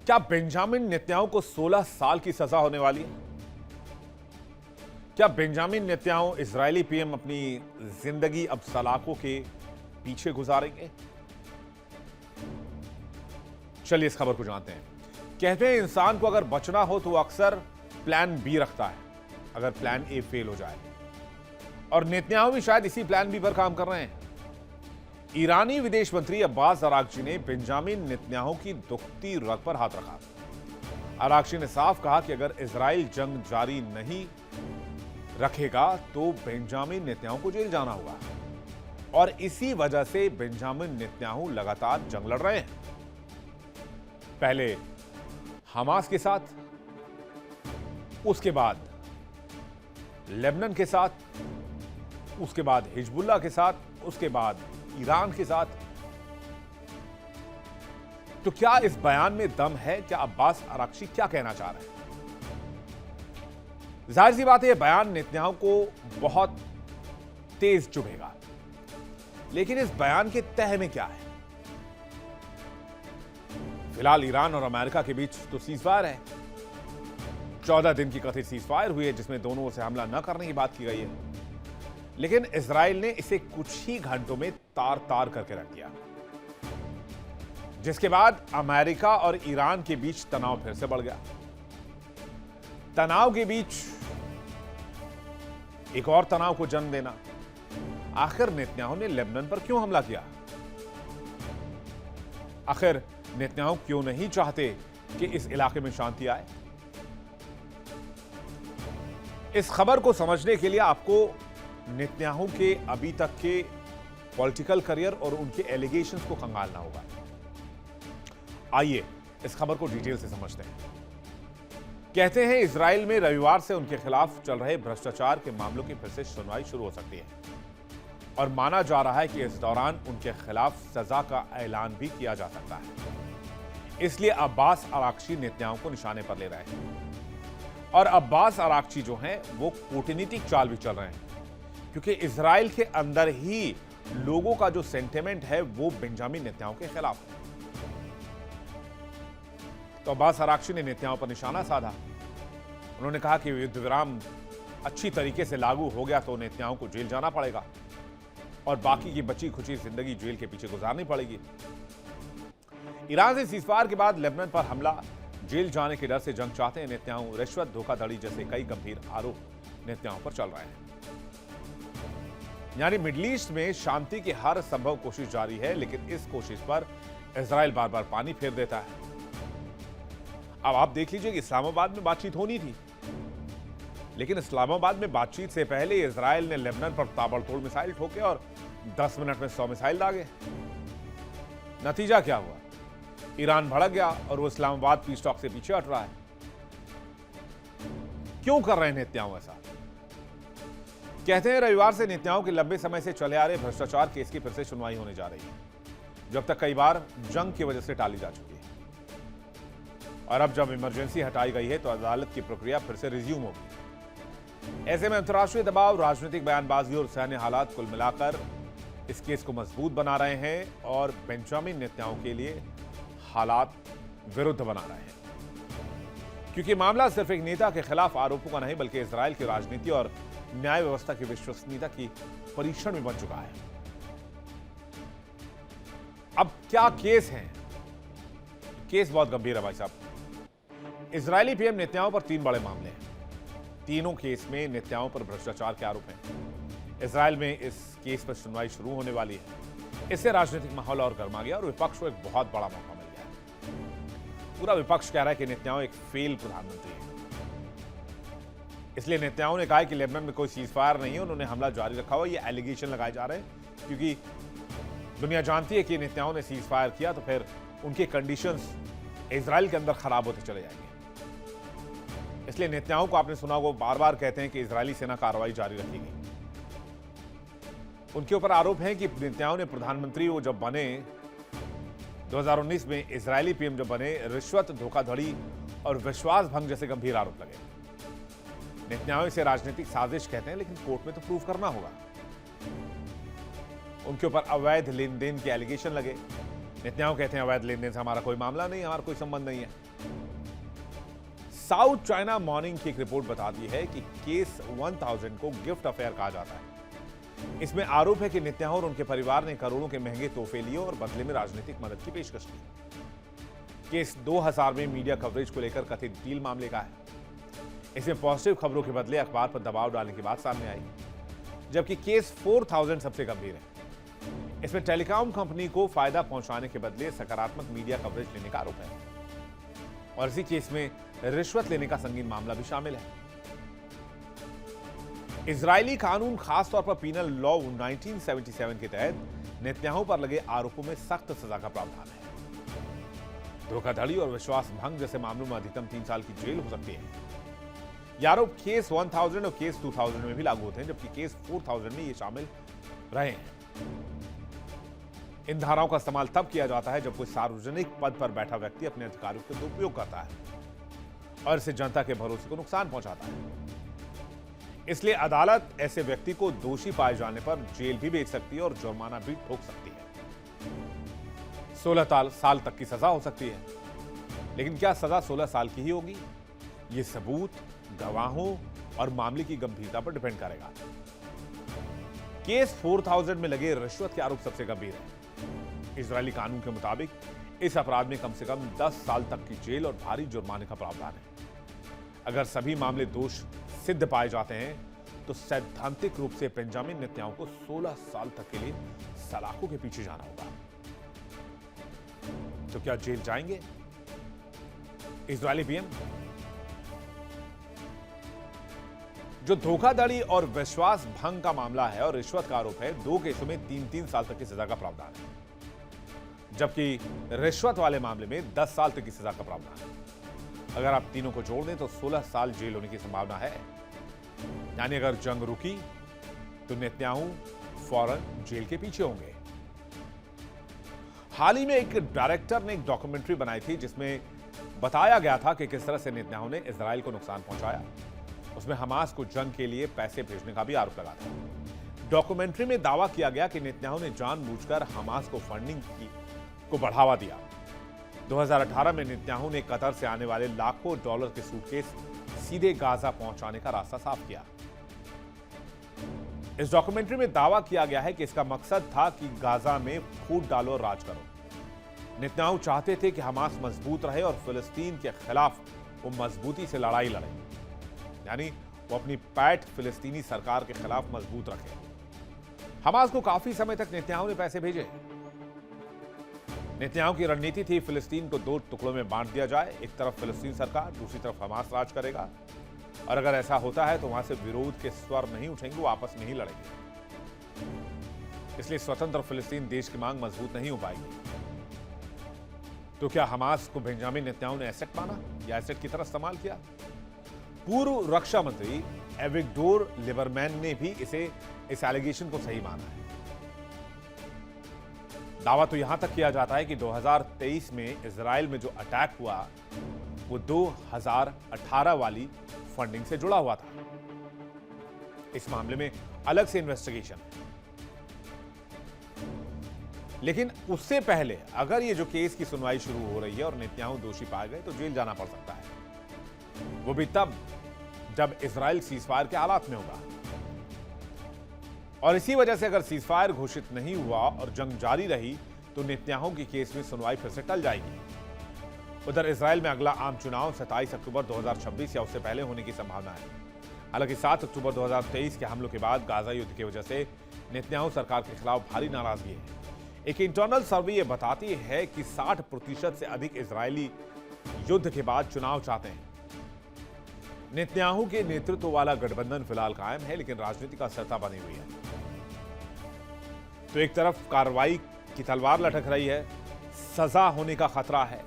क्या Benjamin Netanyahu को 16 साल की सजा होने वाली है? क्या बेंजामिन नेतन्याहू इजरायली पीएम अपनी जिंदगी अब सलाखों के पीछे गुजारेंगे? चलिए इस खबर को जानते हैं। कहते हैं इंसान को अगर बचना हो तो वो अक्सर प्लान बी रखता है अगर प्लान ए फेल हो जाए, और नेतन्याहू भी शायद इसी प्लान बी पर काम कर रहे हैं। ईरानी विदेश मंत्री अब्बास अरागची ने बेंजामिन नेतन्याहू की दुखती रग पर हाथ रखा। अरागची ने साफ कहा कि अगर इजराइल जंग जारी नहीं रखेगा तो बेंजामिन नेतन्याहू को जेल जाना होगा, और इसी वजह से बेंजामिन नेतन्याहू लगातार जंग लड़ रहे हैं। पहले हमास के साथ, उसके बाद लेबनान के साथ, उसके बाद हिजबुल्लाह के साथ, उसके बाद ईरान के साथ। तो क्या इस बयान में दम है? क्या अब्बास अरागची क्या कहना चाह रहे हैं? जाहिर सी बात है, यह बयान नेतन्याहू को बहुत तेज चुभेगा, लेकिन इस बयान के तह में क्या है? फिलहाल ईरान और अमेरिका के बीच तो सीजफायर है। 14 दिन की कथित सीजफायर हुई है जिसमें दोनों ओर से हमला न करने की बात की गई है, लेकिन इजराइल ने इसे कुछ ही घंटों में तार तार करके रख दिया, जिसके बाद अमेरिका और ईरान के बीच तनाव फिर से बढ़ गया। तनाव के बीच एक और तनाव को जन्म देना। आखिर नेतन्याहू ने लेबनान पर क्यों हमला किया? आखिर नेतन्याहू क्यों नहीं चाहते कि इस इलाके में शांति आए? इस खबर को समझने के लिए आपको नेतन्याहू के अभी तक के पॉलिटिकल करियर और उनके एलिगेशंस को खंगालना होगा। आइए इस खबर को डिटेल से समझते हैं। कहते हैं इजराइल में रविवार से उनके खिलाफ चल रहे भ्रष्टाचार के मामलों की फिर से सुनवाई शुरू हो सकती है, और माना जा रहा है कि इस दौरान उनके खिलाफ सजा का ऐलान भी किया जा सकता है। इसलिए अब्बास अरागची नेतन्याहू को निशाने पर ले रहे हैं, और अब्बास अरागची जो हैं वो कूटनीतिक चाल भी चल रहे हैं, क्योंकि इजराइल के अंदर ही लोगों का जो सेंटिमेंट है वो बेंजामिन नेतन्याहू के खिलाफ है। तो अब्बास अरागची ने नेतन्याहू पर निशाना साधा। उन्होंने कहा कि युद्ध विराम अच्छी तरीके से लागू हो गया तो नेतन्याहू को जेल जाना पड़ेगा, और बाकी की बची खुची जिंदगी जेल के पीछे गुजारनी पड़ेगी। ईरान से सीजफायर के बाद लेबनान पर हमला, जेल जाने के डर से जंग चाहते हैं नेतन्याहू, रिश्वत, धोखाधड़ी जैसे कई गंभीर आरोप नेतन्याहू पर चल रहे हैं। यानी मिडिल ईस्ट में शांति की हर संभव कोशिश जारी है, लेकिन इस कोशिश पर इजराइल बार बार पानी फेर देता है। अब आप देख लीजिए कि इस्लामाबाद में बातचीत होनी थी, लेकिन इस्लामाबाद में बातचीत से पहले इजराइल ने लेबनान पर ताबड़तोड़ मिसाइल ठोके और 10 मिनट में 100 मिसाइल दागे। नतीजा क्या हुआ? ईरान भड़क गया और वो इस्लामाबाद पीस टॉक से पीछे हट रहा है। क्यों कर रहे हैं नेतन्याहू ऐसा? कहते हैं रविवार से नेतन्याहू के लंबे समय से चले आ रहे भ्रष्टाचार केस की फिर से सुनवाई होने जा रही है, जब तक कई बार जंग की वजह से टाली जा चुकी है। और अब जब इमरजेंसी हटाई गई है तो अदालत की प्रक्रिया फिर से रिज्यूम होगी। ऐसे में अंतर्राष्ट्रीय दबाव, राजनीतिक बयानबाजी और सैन्य हालात कुल मिलाकर इस केस को मजबूत बना रहे हैं, और बेंजामिन नेतन्याहू के लिए हालात विरुद्ध बना रहे हैं, क्योंकि मामला सिर्फ एक नेता के खिलाफ आरोपों का नहीं बल्कि इजराइल की राजनीति और न्याय व्यवस्था की विश्वसनीयता की परीक्षण में बन चुका है। अब क्या केस है? केस बहुत गंभीर है भाई साहब। इजरायली पीएम नेतन्याहू पर 3 बड़े मामले हैं। तीनों केस में नेतन्याहू पर भ्रष्टाचार के आरोप हैं। इजराइल में इस केस पर सुनवाई शुरू होने वाली है। इससे राजनीतिक माहौल और गर्मा गया और विपक्ष को एक बहुत बड़ा मौका मिल गया। पूरा विपक्ष कह रहा है कि नेतन्याहू एक फेल प्रधानमंत्री है। इसलिए नेतन्याहू ने कहा है कि लेबनान में कोई सीजफायर नहीं है, उन्होंने हमला जारी रखा हुआ। ये एलिगेशन लगाए जा रहे हैं, क्योंकि दुनिया जानती है कि नेतन्याहू ने सीजफायर किया तो फिर उनके कंडीशंस इजराइल के अंदर खराब होते चले जाएंगे। इसलिए नेतन्याहू को आपने सुना होगा, बार बार कहते हैं कि इजरायली सेना कार्रवाई जारी रखेगी। उनके ऊपर आरोप है कि नेतन्याहू ने प्रधानमंत्री वो जब बने 2019 में, इजरायली पीएम जब बने, रिश्वत, धोखाधड़ी और विश्वास भंग जैसे गंभीर आरोप लगे। नेतन्याहू इसे राजनीतिक साजिश कहते हैं, लेकिन कोर्ट में तो प्रूव करना होगा। उनके ऊपर अवैध लेन देन के एलिगेशन लगे, नेतन्याहू कहते हैं अवैध लेन देन से हमारा कोई मामला नहीं, हमारा कोई संबंध नहीं है। साउथ चाइना मॉर्निंग की एक रिपोर्ट बताती है कि केस 1000 को गिफ्ट अफेयर कहा जाता है। इसमें आरोप है कि नेतन्याहू और उनके परिवार ने करोड़ों के महंगे तोहफे लिए और बदले में राजनीतिक मदद की पेशकश की। केस 2000 में मीडिया कवरेज को लेकर कथित डील मामले का है। इसमें पॉजिटिव खबरों के बदले अखबार पर दबाव डालने की बात सामने आई, जबकि केस 4000 सबसे गंभीर है। इसमें टेलीकॉम कंपनी को फायदा पहुंचाने के बदले सकारात्मक मीडिया कवरेज लेने का आरोप है और इसी केस में रिश्वत लेने का संगीन मामला भी शामिल है। इजरायली कानून, खासतौर पर पीनल लॉ 1977 के तहत नेतन्याहू पर लगे आरोपों में सख्त सजा का प्रावधान है। धोखाधड़ी और विश्वास भंग जैसे मामलों में अधिकतम 3 साल की जेल हो सकती है। ये आरोप केस 1000 और केस 2000 में भी लागू होते हैं, जबकि केस 4000 में ये शामिल रहे हैं। इन धाराओं का इस्तेमाल तब किया जाता है जब कोई सार्वजनिक पद पर बैठा व्यक्ति अपने अधिकारों का दुरुपयोग करता है और इससे जनता के भरोसे को नुकसान पहुंचाता है। इसलिए अदालत ऐसे व्यक्ति को दोषी पाए जाने पर जेल भी भेज सकती है और जुर्माना भी ठोक सकती है। 16 साल तक की सजा हो सकती है। लेकिन क्या सजा 16 साल की ही होगी? यह सबूत, गवाहों और मामले की गंभीरता पर डिपेंड करेगा। केस 4000 में लगे रिश्वत के आरोप सबसे गंभीर है। इजरायली कानून के मुताबिक इस अपराध में कम से कम 10 साल तक की जेल और भारी जुर्माने का प्रावधान है। अगर सभी मामले दोष सिद्ध पाए जाते हैं तो सैद्धांतिक रूप से बेंजामिन नेतन्याहू को 16 साल तक के लिए सलाखों के पीछे जाना होगा। तो क्या जेल जाएंगे इजरायली पीएम? जो धोखाधड़ी और विश्वास भंग का मामला है और रिश्वत का आरोप है, 2 केसों में 3-3 साल तक की सजा का प्रावधान है, जबकि रिश्वत वाले मामले में 10 साल तक की सजा का प्रावधान है। अगर आप तीनों को जोड़ दें तो 16 साल जेल होने की संभावना है। यानी अगर जंग रुकी तो नेतन्याहू फौरन जेल के पीछे होंगे। हाल ही में एक डायरेक्टर ने एक डॉक्यूमेंट्री बनाई थी जिसमें बताया गया था कि किस तरह से नेतन्याहू ने इजराइल को नुकसान पहुंचाया। उसमें हमास को जंग के लिए पैसे भेजने का भी आरोप लगा था। डॉक्यूमेंट्री में दावा किया गया कि नेतन्याहू ने जानबूझकर हमास को फंडिंग को बढ़ावा दिया। 2018 में नेतन्याहू ने कतर से आने वाले लाखों डॉलर के सूटकेस सीधे गाजा पहुंचाने का रास्ता साफ किया। इस डॉक्यूमेंट्री में दावा किया गया है कि इसका मकसद था कि गाजा में फूट डालो और राज करो। नेतन्याहू चाहते थे कि हमास मजबूत रहे और फिलिस्तीन के खिलाफ वो मजबूती से लड़ाई लड़े, यानी वो अपनी पैठ फिलिस्तीनी सरकार के खिलाफ मजबूत रखे। हमास को काफी समय तक नेतन्याहू ने पैसे भेजे। नेतन्याहू की रणनीति थी फिलिस्तीन को 2 टुकड़ों में बांट दिया जाए, एक तरफ फिलिस्तीन सरकार, दूसरी तरफ हमास राज करेगा। और अगर ऐसा होता है तो वहां से विरोध के स्वर नहीं उठेंगे, वो आपस में ही लड़ेंगे। इसलिए स्वतंत्र फिलिस्तीन देश की मांग मजबूत नहीं हो पाएगी। तो क्या हमास को बेंजामिन नेतन्याहू ने एसेट माना या एसेट की तरह इस्तेमाल किया? पूर्व रक्षा मंत्री एविगडोर लिबरमैन ने भी इस एलिगेशन को सही माना है। दावा तो यहां तक किया जाता है कि 2023 में इजराइल में जो अटैक हुआ वो 2018 वाली फंडिंग से जुड़ा हुआ था। इस मामले में अलग से इन्वेस्टिगेशन है। लेकिन उससे पहले अगर ये जो केस की सुनवाई शुरू हो रही है और नेतन्याहू दोषी पाए गए तो जेल जाना पड़ सकता है, वो भी तब जब इजराइल सीजफायर के हालात में होगा। और इसी वजह से अगर सीजफायर घोषित नहीं हुआ और जंग जारी रही तो नेतन्याहू की केस में सुनवाई फिर से टल जाएगी। उधर इजराइल में अगला आम चुनाव 27 अक्टूबर 2026 या उससे पहले होने की संभावना है। हालांकि 7 अक्टूबर 2023 के हमलों के बाद गाजा युद्ध की वजह से नेतन्याहू सरकार के खिलाफ भारी नाराजगी है। एक इंटरनल सर्वे यह बताती है कि 60% से अधिक इजरायली युद्ध के बाद चुनाव चाहते हैं। नेतन्याहू के नेतृत्व वाला गठबंधन फिलहाल कायम है, लेकिन राजनीतिक अस्थिरता बनी हुई है। तो एक तरफ कार्रवाई की तलवार लटक रही है, सजा होने का खतरा है,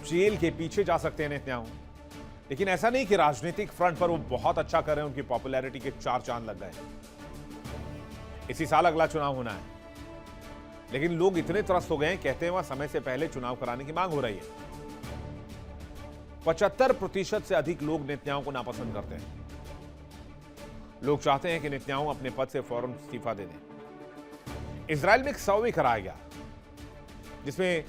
जेल के पीछे जा सकते हैं नेतन्याहू। लेकिन ऐसा नहीं कि राजनीतिक फ्रंट पर वो बहुत अच्छा कर रहे हैं, उनकी पॉपुलैरिटी के 4 चांद लग गए। इसी साल अगला चुनाव होना है, लेकिन लोग इतने त्रस्त हो गए हैं, कहते हैं वहां समय से पहले चुनाव कराने की मांग हो रही है। 75% से अधिक लोग नेतन्याहू को नापसंद करते हैं। लोग चाहते हैं कि नेतन्याहू अपने पद से फौरन इस्तीफा दे दें। इजराइल में एक सर्वे कराया गया जिसमें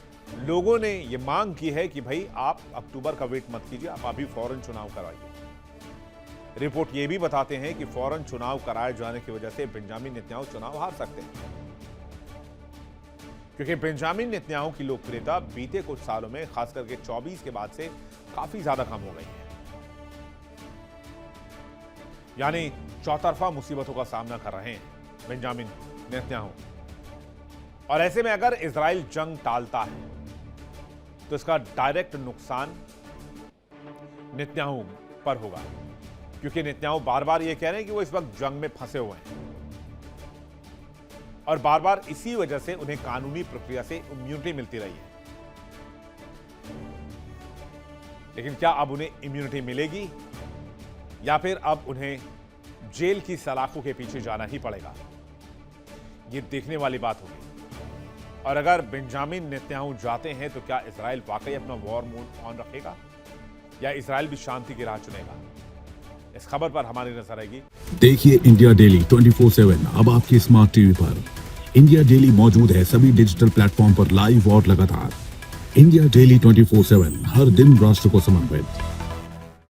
लोगों ने यह मांग की है कि भाई आप अक्टूबर का वेट मत कीजिए, आप अभी फौरन चुनाव करवाइए। रिपोर्ट यह भी बताते हैं कि फौरन चुनाव कराए जाने की वजह से बेंजामिन नेतन्याहू चुनाव हार सकते हैं, क्योंकि बेंजामिन नेतन्याहू की लोकप्रियता बीते कुछ सालों में, खास करके 24 के बाद से काफी ज्यादा कम हो गई है। यानी चौतरफा मुसीबतों का सामना कर रहे हैं बेंजामिन नेतन्याहू। और ऐसे में अगर इजराइल जंग टालता है तो इसका डायरेक्ट नुकसान नेतन्याहू पर होगा, क्योंकि नेतन्याहू बार बार यह कह रहे हैं कि वो इस वक्त जंग में फंसे हुए हैं और बार बार इसी वजह से उन्हें कानूनी प्रक्रिया से इम्यूनिटी मिलती रही है। लेकिन क्या अब उन्हें इम्यूनिटी मिलेगी या फिर अब उन्हें जेल की सलाखों के पीछे जाना ही पड़ेगा? यह देखने वाली बात होगी। और अगर बेंजामिन नेतन्याहू जाते हैं तो क्या इजराइल वाकई अपना वॉर मोड ऑन रखेगा या इजराइल भी शांति की राह चुनेगा? इस खबर पर हमारी नजर रहेगी। देखिए इंडिया डेली 24/7 अब आपके स्मार्ट टीवी पर। इंडिया डेली मौजूद है सभी डिजिटल प्लेटफॉर्म पर लाइव और लगातार। इंडिया डेली 24/7 हर दिन राष्ट्र को समर्पित।